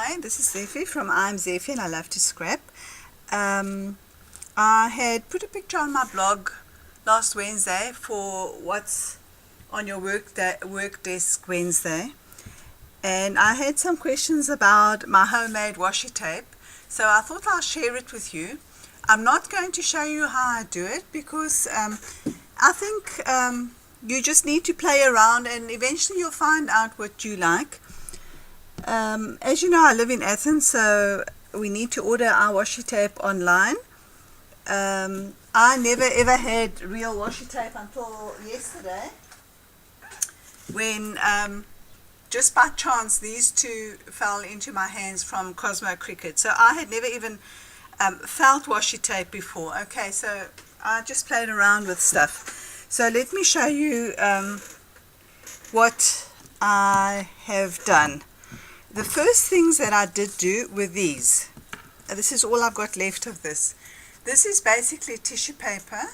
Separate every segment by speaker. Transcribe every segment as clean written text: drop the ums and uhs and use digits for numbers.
Speaker 1: Hi, this is Zeffy from I'm Zeffy and I Love to Scrap. I had put a picture on my blog last Wednesday for what's on your work desk Wednesday, and I had some questions about my homemade washi tape, so I thought I'll share it with you. I'm not going to show you how I do it because I think you just need to play around and eventually you'll find out what you like. As you know, I live in Athens, so we need to order our washi tape online. I never ever had real washi tape until yesterday, when just by chance these two fell into my hands from Cosmo Cricket. So I had never even felt washi tape before. Okay, so I just played around with stuff. So let me show you what I have done. The first things that I did do were these. This is all I've got left of this. This is basically tissue paper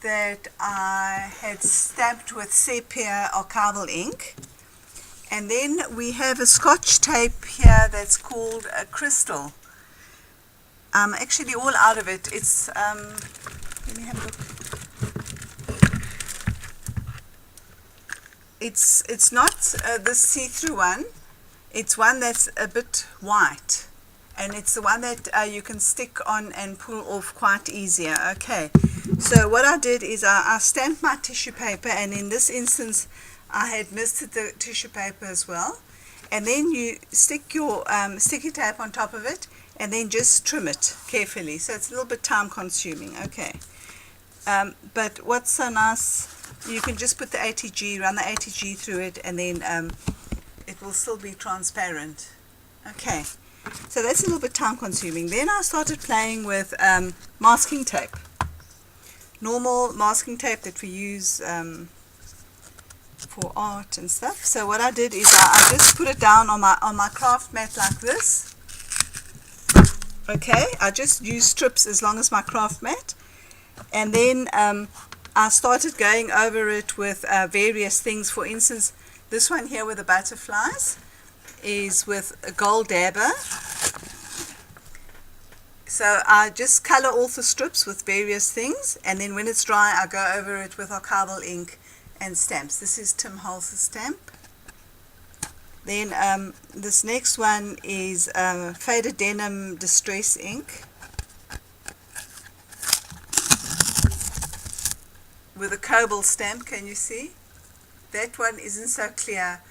Speaker 1: that I had stamped with sepia archival ink. And then we have a Scotch tape here that's called a crystal. I'm actually all out of it. It's, let me have a look. It's not the see-through one. It's one that's a bit white, and it's the one that you can stick on and pull off quite easier. Okay, so what I did is I stamped my tissue paper, and in this instance I had misted the tissue paper as well, and then you stick your sticky tape on top of it and then just trim it carefully, so it's a little bit time consuming. Okay, but what's so nice, you can just put the ATG, run the ATG through it, and then it will still be transparent. Okay, so that's a little bit time consuming. Then I started playing with masking tape, normal masking tape that we use for art and stuff. So what I did is I just put it down on my craft mat like this. Okay, I just used strips as long as my craft mat, and then I started going over it with various things. For instance, this one here with the butterflies is with a gold dabber. So I just color all the strips with various things, and then when it's dry I go over it with archival ink and stamps. This is Tim Holz's stamp. Then this next one is faded denim distress ink with a cobalt stamp. Can you see? That one isn't so clear.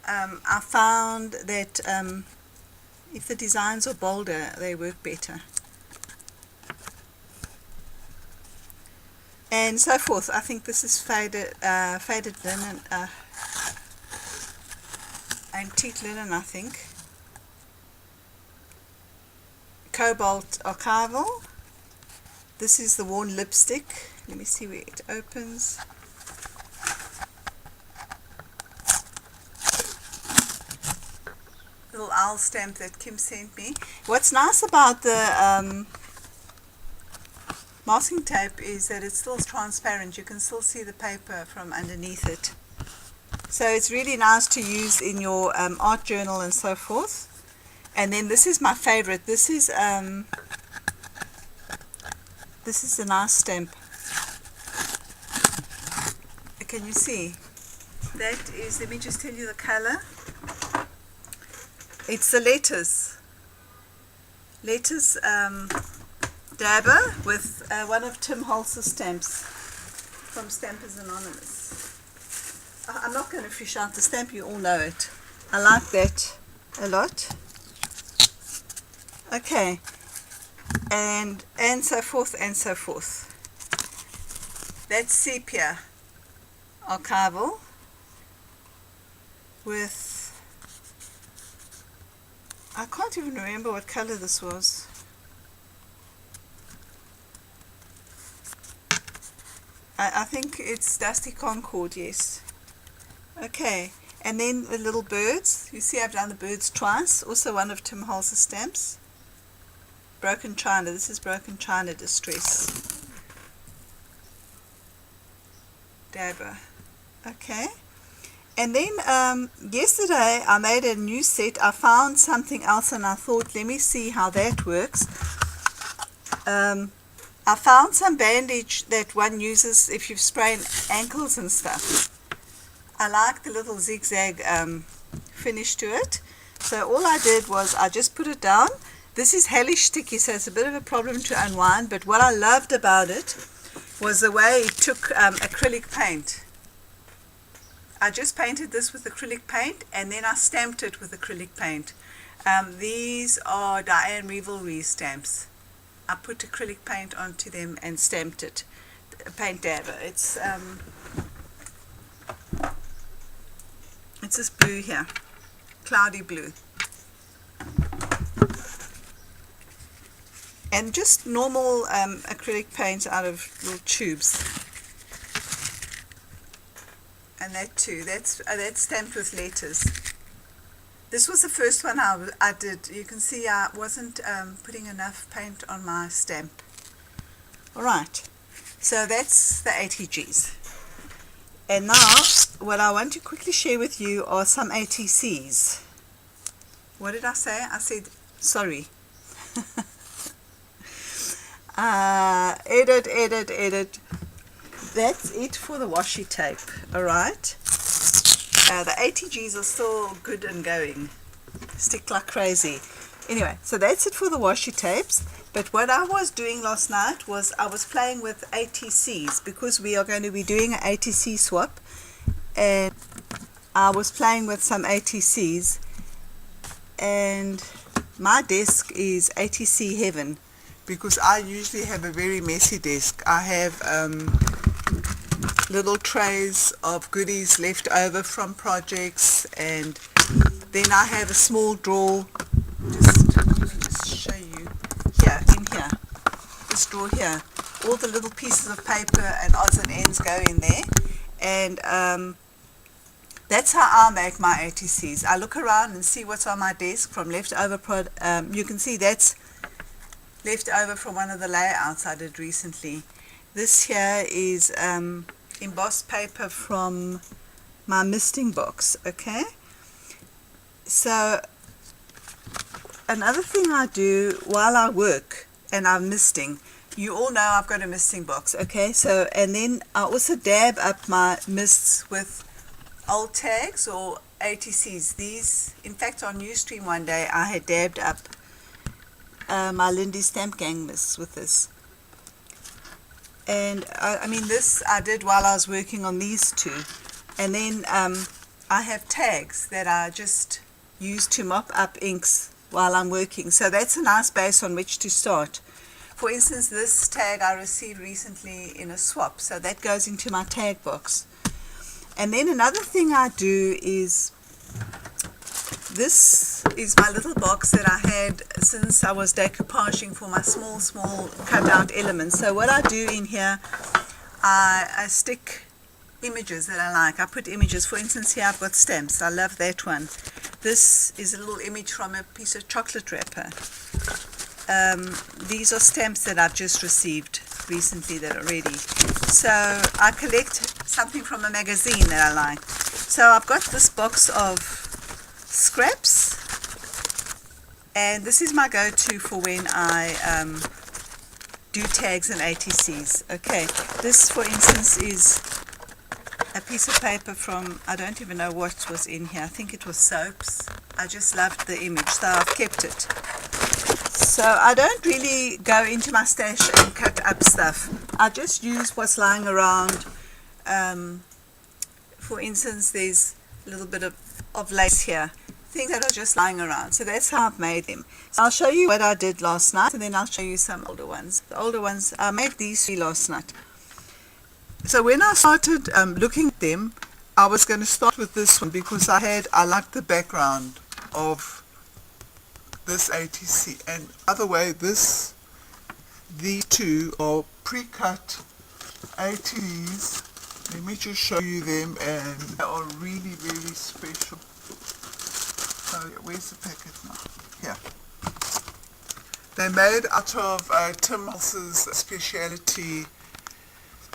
Speaker 1: I found that if the designs are bolder, they work better. And so forth. I think this is faded linen, antique linen, I think. Cobalt archival. This is the worn lipstick. Let me see where it opens. Little owl stamp that Kim sent me. What's nice about the masking tape is that it's still transparent. You can still see the paper from underneath it. So it's really nice to use in your art journal and so forth. And then this is my favorite. This is a nice stamp. Can you see? That is, let me just tell you the color. It's the lettuce dabber with one of Tim Holz's stamps from Stampers Anonymous. I'm not going to fish out the stamp, you all know it. I like that a lot. Okay, and so forth and so forth. That's sepia archival with, I can't even remember what color this was. I think it's Dusty Concord, yes. Okay, and then the little birds. You see I've done the birds twice. Also one of Tim Holz's stamps. Broken China. This is Broken China Distress. Dabber. Okay. And then yesterday I made a new set. I found something else and I thought, let me see how that works. I found some bandage that one uses if you've sprained ankles and stuff. I like the little zigzag finish to it. So all I did was I just put it down. This is hellish sticky, so it's a bit of a problem to unwind, but what I loved about it was the way it took acrylic paint. I just painted this with acrylic paint and then I stamped it with acrylic paint. These are Diane Revelry stamps. I put acrylic paint onto them and stamped it. A paint dabber. It's this blue here, cloudy blue. And just normal acrylic paint out of little tubes. And that too, that's stamped with letters. This was the first one I did. You can see I wasn't putting enough paint on my stamp. Alright, so that's the ATGs. And now, what I want to quickly share with you are some ATCs. What did I say? I said, sorry. Edit. That's it for the washi tape, alright? The ATGs are still good and going. Stick like crazy. Anyway, so that's it for the washi tapes. But what I was doing last night was I was playing with ATCs because we are going to be doing an ATC swap. And I was playing with some ATCs. And my desk is ATC heaven because I usually have a very messy desk. I have little trays of goodies left over from projects, and then I have a small drawer. Just show you here, in here, this drawer here. All the little pieces of paper and odds and ends go in there, and that's how I make my ATCs. I look around and see what's on my desk from leftover you can see that's left over from one of the layouts I did recently. This here is embossed paper from my misting box. Okay, so another thing I do while I work and I'm misting, you all know I've got a misting box. Okay, so and then I also dab up my mists with old tags or ATCs. These, in fact, on Ustream one day I had dabbed up my Lindy Stamp Gang mists with this. And I mean, this I did while I was working on these two. And then I have tags that I just use to mop up inks while I'm working. So that's a nice base on which to start. For instance, this tag I received recently in a swap. So that goes into my tag box. And then another thing I do is, this is my little box that I had since I was decoupaging for my small cut-out elements. So what I do in here, I stick images that I like. I put images. For instance, here I've got stamps. I love that one. This is a little image from a piece of chocolate wrapper. These are stamps that I've just received recently that are ready. So I collect something from a magazine that I like. So I've got this box of scraps, and this is my go-to for when I do tags and ATCs. Okay, this for instance is a piece of paper from, I don't even know what was in here. I think it was soaps. I just loved the image, so I've kept it. So I don't really go into my stash and cut up stuff. I just use what's lying around. For instance, there's a little bit of lace here, things that are just lying around. So that's how I've made them. So I'll show you what I did last night, and then I'll show you some older ones. The older ones, I made these three last night. So when I started looking at them, I was going to start with this one because I liked the background of this ATC. And by the way, these two are pre-cut ATCs. Let me just show you them, and they are really, really special. So where's the packet now? Here. They're made out of Tim Hulse's speciality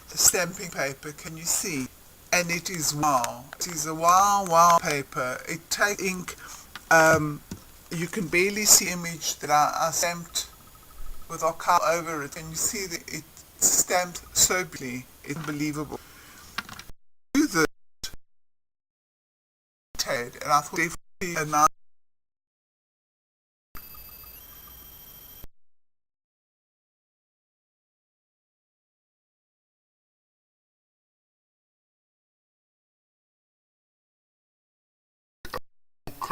Speaker 1: stamping paper. Can you see?
Speaker 2: and it is wow. It is a wow paper. It takes ink. You can barely see image that I stamped with archive over it, and you see that it's stamped so beautifully. It's unbelievable. Do the and I thought definitely a nice.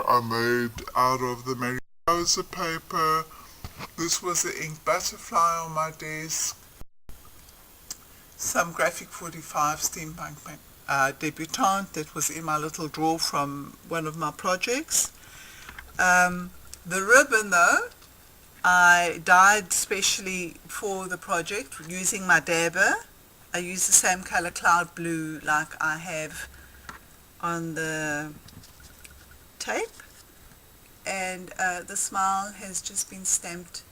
Speaker 2: I made out of the Mariposa paper. This was the ink butterfly on my desk. Some graphic 45 steampunk debutante that was in my little drawer from one of my projects. The ribbon though, I dyed specially for the project using my dabber. I used the same color cloud blue like I have on the tape, and the smile has just been stamped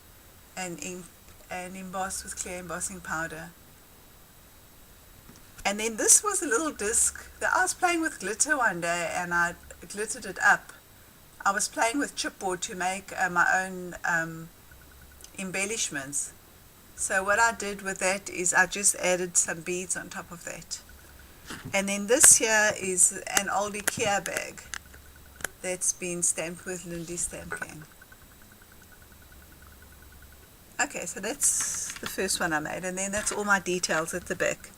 Speaker 2: and inked and embossed with clear embossing powder. And then this was a little disc that I was playing with glitter one day, and I glittered it up. I was playing with chipboard to make my own embellishments. So what I did with that is I just added some beads on top of that. And then this here is an old IKEA bag that's been stamped with Lindy stamping. Okay, so that's the first one I made, and then that's all my details at the back.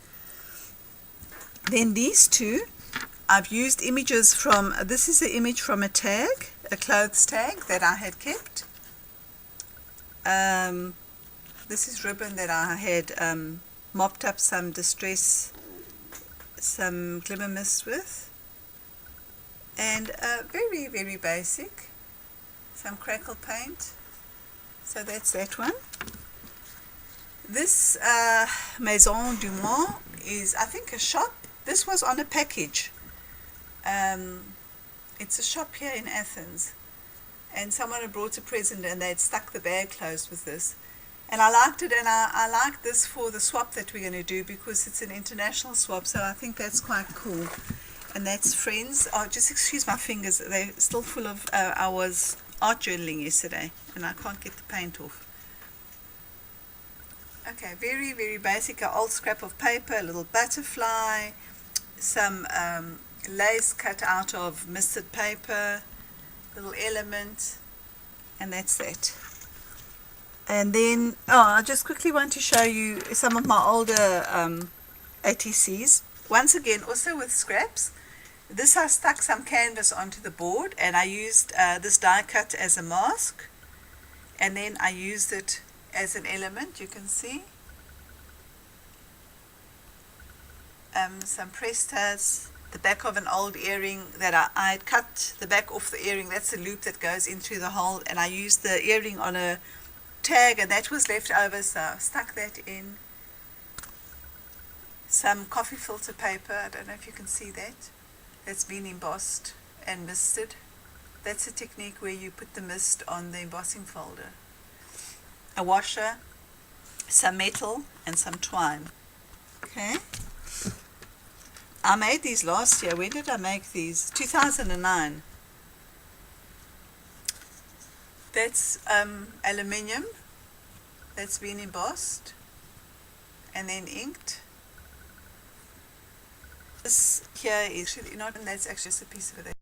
Speaker 2: Then these two, I've used images from, this is an image from a tag, a clothes tag that I had kept. This is ribbon that I had mopped up some distress, some glimmer mist with. And very, very basic, some crackle paint. So that's that one. This Maison du Monde is, I think, a shop. This was on a package. It's a shop here in Athens, and someone had brought a present and they'd stuck the bag closed with this, and I liked it, and I liked this for the swap that we're going to do because it's an international swap, so I think that's quite cool. And that's Friends. Oh, just excuse my fingers, they're still full of I was art journaling yesterday and I can't get the paint off. Okay, very, very basic. An old scrap of paper, a little butterfly, some lace cut out of misted paper, little element, and that's that. And then, I just quickly want to show you some of my older ATCs. Once again, also with scraps. This I stuck some canvas onto the board, and I used this die cut as a mask, and then I used it as an element, you can see. Some prestas, the back of an old earring that I had cut the back off the earring. That's the loop that goes in through the hole, and I used the earring on a tag, and that was left over, so I stuck that in. Some coffee filter paper, I don't know if you can see that, that's been embossed and misted. That's a technique where you put the mist on the embossing folder. A washer, some metal, and some twine. Okay. I made these last year. When did I make these? 2009. That's aluminium that's been embossed and then inked. This here is not, and that's actually just a piece of it.